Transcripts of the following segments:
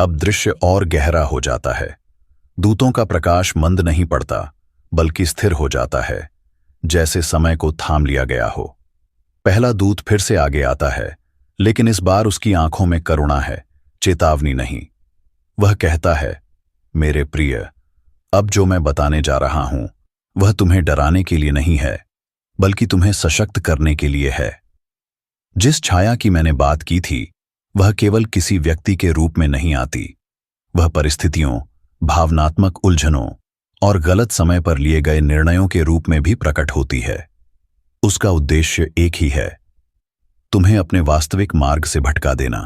अब दृश्य और गहरा हो जाता है। दूतों का प्रकाश मंद नहीं पड़ता, बल्कि स्थिर हो जाता है, जैसे समय को थाम लिया गया हो। पहला दूत फिर से आगे आता है, लेकिन इस बार उसकी आंखों में करुणा है, चेतावनी नहीं। वह कहता है, मेरे प्रिय, अब जो मैं बताने जा रहा हूं वह तुम्हें डराने के लिए नहीं है, बल्कि तुम्हें सशक्त करने के लिए है। जिस छाया की मैंने बात की थी वह केवल किसी व्यक्ति के रूप में नहीं आती। वह परिस्थितियों, भावनात्मक उलझनों और गलत समय पर लिए गए निर्णयों के रूप में भी प्रकट होती है। उसका उद्देश्य एक ही है, तुम्हें अपने वास्तविक मार्ग से भटका देना।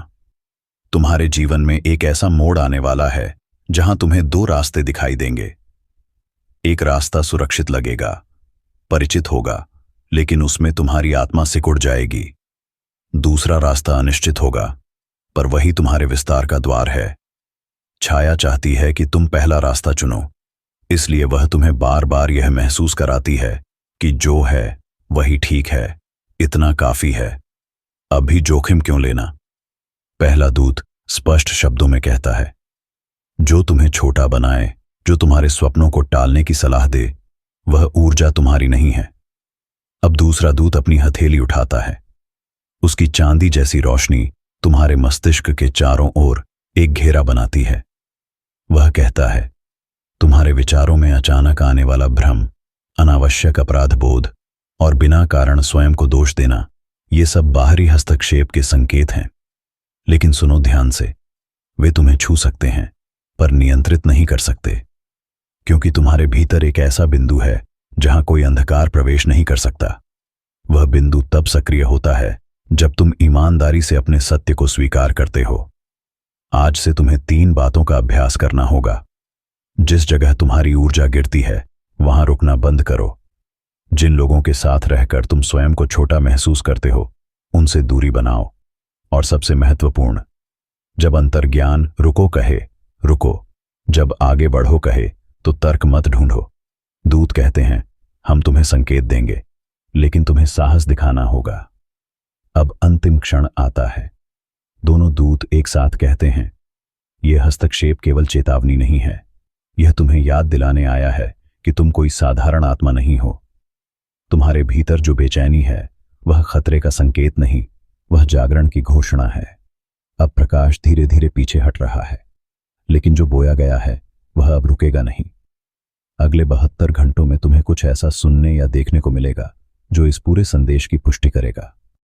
तुम्हारे जीवन में एक ऐसा मोड़ आने वाला है जहां तुम्हें दो रास्ते दिखाई देंगे। एक रास्ता सुरक्षित लगेगा, परिचित होगा, लेकिन उसमें तुम्हारी आत्मा सिकुड़ जाएगी। दूसरा रास्ता अनिश्चित होगा, पर वही तुम्हारे विस्तार का द्वार है। छाया चाहती है कि तुम पहला रास्ता चुनो, इसलिए वह तुम्हें बार बार यह महसूस कराती है कि जो है वही ठीक है, इतना काफी है, अभी जोखिम क्यों लेना। पहला दूत स्पष्ट शब्दों में कहता है, जो तुम्हें छोटा बनाए, जो तुम्हारे स्वप्नों को टालने की सलाह दे, वह ऊर्जा तुम्हारी नहीं है। अब दूसरा दूत अपनी हथेली उठाता है। उसकी चांदी जैसी रोशनी तुम्हारे मस्तिष्क के चारों ओर एक घेरा बनाती है। वह कहता है, तुम्हारे विचारों में अचानक आने वाला भ्रम, अनावश्यक अपराध बोध और बिना कारण स्वयं को दोष देना, ये सब बाहरी हस्तक्षेप के संकेत हैं। लेकिन सुनो ध्यान से, वे तुम्हें छू सकते हैं पर नियंत्रित नहीं कर सकते, क्योंकि तुम्हारे भीतर एक ऐसा बिंदु है जहां कोई अंधकार प्रवेश नहीं कर सकता। वह बिंदु तब सक्रिय होता है जब तुम ईमानदारी से अपने सत्य को स्वीकार करते हो। आज से तुम्हें 3 बातों का अभ्यास करना होगा। जिस जगह तुम्हारी ऊर्जा गिरती है वहां रुकना बंद करो। जिन लोगों के साथ रहकर तुम स्वयं को छोटा महसूस करते हो उनसे दूरी बनाओ। और सबसे महत्वपूर्ण, जब अंतर्ज्ञान रुको कहे, रुको। जब आगे बढ़ो कहे, तो तर्क मत ढूंढो। दूत कहते हैं, हम तुम्हें संकेत देंगे, लेकिन तुम्हें साहस दिखाना होगा। अब अंतिम क्षण आता है। दोनों दूत एक साथ कहते हैं, यह हस्तक्षेप केवल चेतावनी नहीं है, यह तुम्हें याद दिलाने आया है कि तुम कोई साधारण आत्मा नहीं हो। तुम्हारे भीतर जो बेचैनी है वह खतरे का संकेत नहीं, वह जागरण की घोषणा है। अब प्रकाश धीरे धीरे पीछे हट रहा है, लेकिन जो बोया गया है वह अब रुकेगा नहीं। अगले 72 घंटों में तुम्हें कुछ ऐसा सुनने या देखने को मिलेगा जो इस पूरे संदेश की पुष्टि करेगा।